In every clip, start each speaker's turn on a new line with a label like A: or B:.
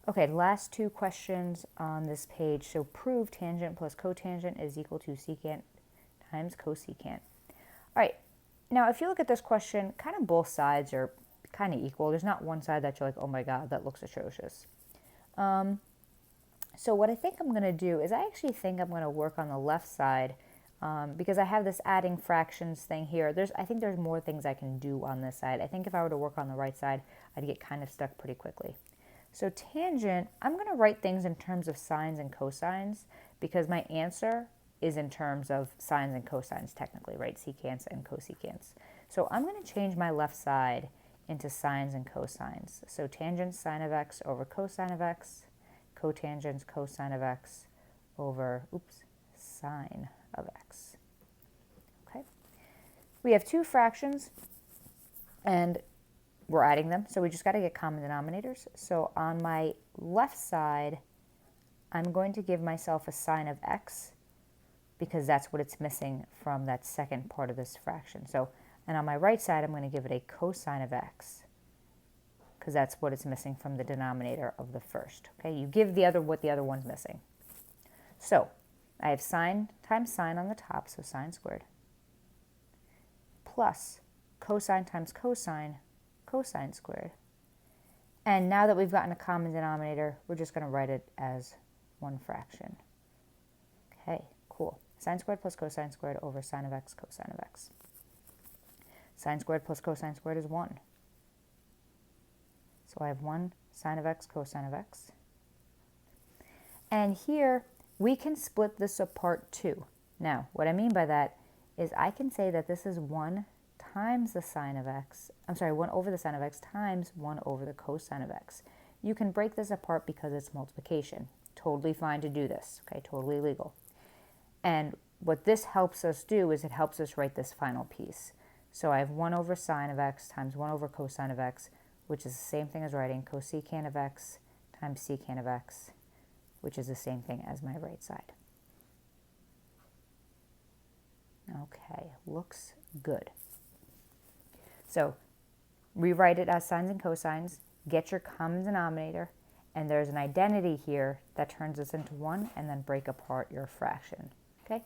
A: Okay, last two questions on this page. So prove tangent plus cotangent is equal to secant times cosecant. All right, now if you look at this question, kind of both sides are kind of equal. There's not one side that you're like, oh my God, that looks atrocious. So what I think I'm going to do is I actually think I'm going to work on the left side because I have this adding fractions thing here. I think there's more things I can do on this side. I think if I were to work on the right side, I'd get kind of stuck pretty quickly. So tangent, I'm going to write things in terms of sines and cosines because my answer is in terms of sines and cosines technically, right? Secants and cosecants. So I'm going to change my left side into sines and cosines. So tangent sine of x over cosine of x, cotangent cosine of x over, sine of x. Okay. We have two fractions and we're adding them, so we just got to get common denominators. So on my left side, I'm going to give myself a sine of x because that's what it's missing from that second part of this fraction. So, and on my right side, I'm going to give it a cosine of x because that's what it's missing from the denominator of the first. Okay, you give the other what the other one's missing. So I have sine times sine on the top, so sine squared, plus cosine times cosine, cosine squared. And now that we've gotten a common denominator, we're just going to write it as one fraction. Okay, cool. Sine squared plus cosine squared over sine of x cosine of x. Sine squared plus cosine squared is 1. So I have 1 sine of x cosine of x. And here, we can split this apart too. Now, what I mean by that is I can say that this is 1 times the sine of x, 1 over the sine of x times 1 over the cosine of x. You can break this apart because it's multiplication. Totally fine to do this, okay, totally legal. And what this helps us do is it helps us write this final piece. So I have 1 over sine of x times 1 over cosine of x, which is the same thing as writing cosecant of x times secant of x, which is the same thing as my right side. Okay, looks good. So rewrite it as sines and cosines, get your common denominator, and there's an identity here that turns this into 1, and then break apart your fraction. Okay,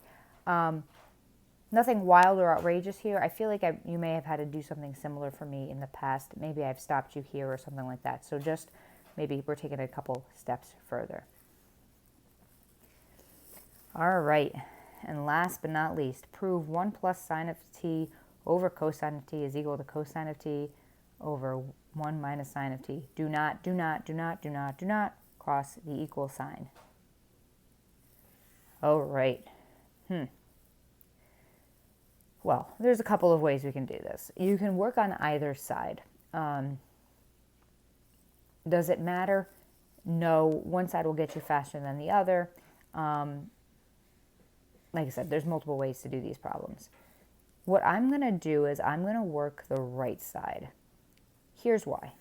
A: nothing wild or outrageous here. I feel like you may have had to do something similar for me in the past. Maybe I've stopped you here or something like that. So just maybe we're taking a couple steps further. All right, and last but not least, prove 1 plus sine of t over cosine of t is equal to cosine of t over 1 minus sine of t. Do not cross the equal sign. All right. Well, there's a couple of ways we can do this. You can work on either side. Does it matter? No, one side will get you faster than the other. Like I said, there's multiple ways to do these problems. What I'm going to do is I'm going to work the right side. Here's why.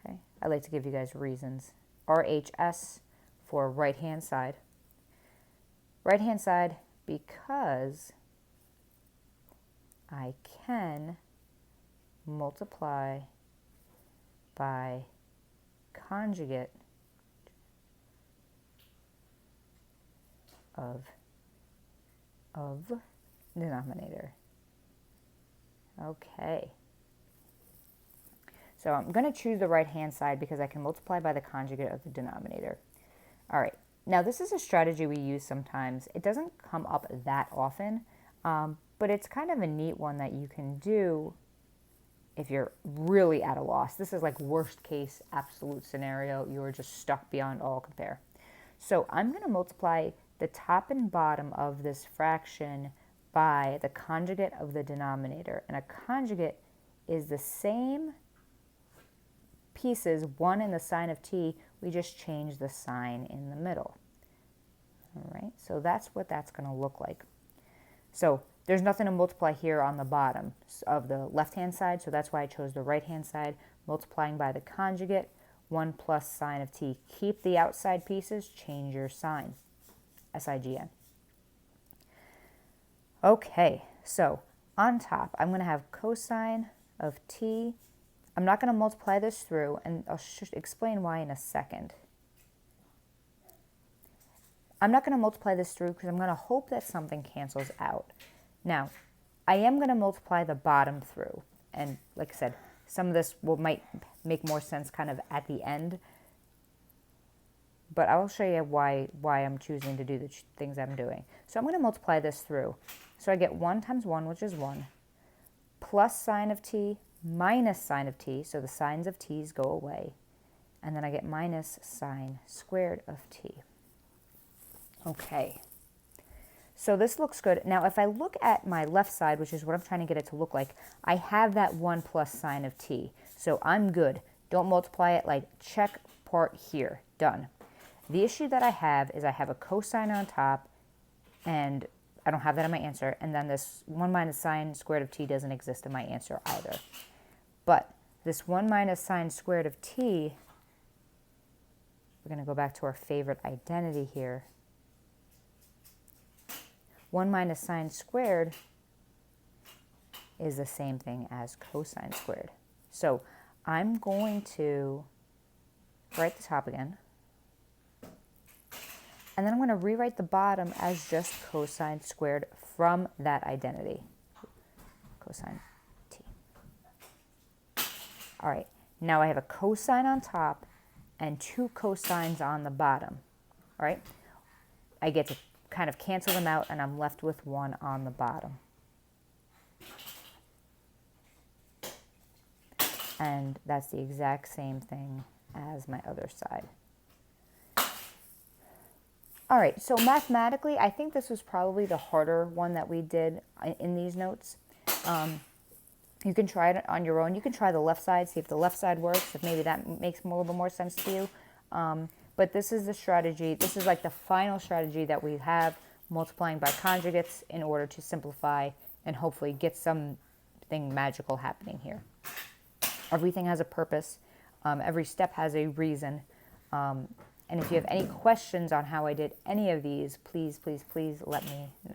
A: Okay, I like to give you guys reasons. RHS for right-hand side. Right-hand side because I can multiply by conjugate of denominator. Okay. So I'm going to choose the right-hand side because I can multiply by the conjugate of the denominator. All right. Now, this is a strategy we use sometimes. It doesn't come up that often, but it's kind of a neat one that you can do if you're really at a loss. This is like worst case absolute scenario. You're just stuck beyond all compare. So I'm going to multiply the top and bottom of this fraction by the conjugate of the denominator. And a conjugate is the same pieces, 1 in the sine of t, we just change the sign in the middle. All right, so that's what that's going to look like. So there's nothing to multiply here on the bottom of the left-hand side, so that's why I chose the right-hand side, multiplying by the conjugate, 1 plus sine of t. Keep the outside pieces, change your sign, S-I-G-N. Okay, so on top, I'm going to have cosine of t I'm not going to multiply this through, and I'll explain why in a second. I'm not going to multiply this through because I'm going to hope that something cancels out. Now, I am going to multiply the bottom through. And like I said, some of this might make more sense kind of at the end. But I'll show you why I'm choosing to do the things I'm doing. So I'm going to multiply this through. So I get 1 times 1, which is 1, plus sine of t minus sine of t. So the sines of t's go away. And then I get minus sine squared of t. Okay. So this looks good. Now, if I look at my left side, which is what I'm trying to get it to look like, I have that 1 plus sine of t. So I'm good. Don't multiply it, like check part here. Done. The issue that I have is I have a cosine on top, and I don't have that in my answer. And then this 1 minus sine squared of t doesn't exist in my answer either. But this 1 minus sine squared of t, we're going to go back to our favorite identity here. 1 minus sine squared is the same thing as cosine squared. So I'm going to write the top again. And then I'm going to rewrite the bottom as just cosine squared from that identity. Cosine t. All right, now I have a cosine on top and 2 cosines on the bottom. All right, I get to kind of cancel them out, and I'm left with 1 on the bottom. And that's the exact same thing as my other side. All right, so mathematically, I think this was probably the harder one that we did in these notes. You can try it on your own. You can try the left side, see if the left side works, if maybe that makes a little bit more sense to you. But this is the strategy. This is like the final strategy that we have, multiplying by conjugates in order to simplify and hopefully get something magical happening here. Everything has a purpose. Every step has a reason. And if you have any questions on how I did any of these, please, please, please let me know.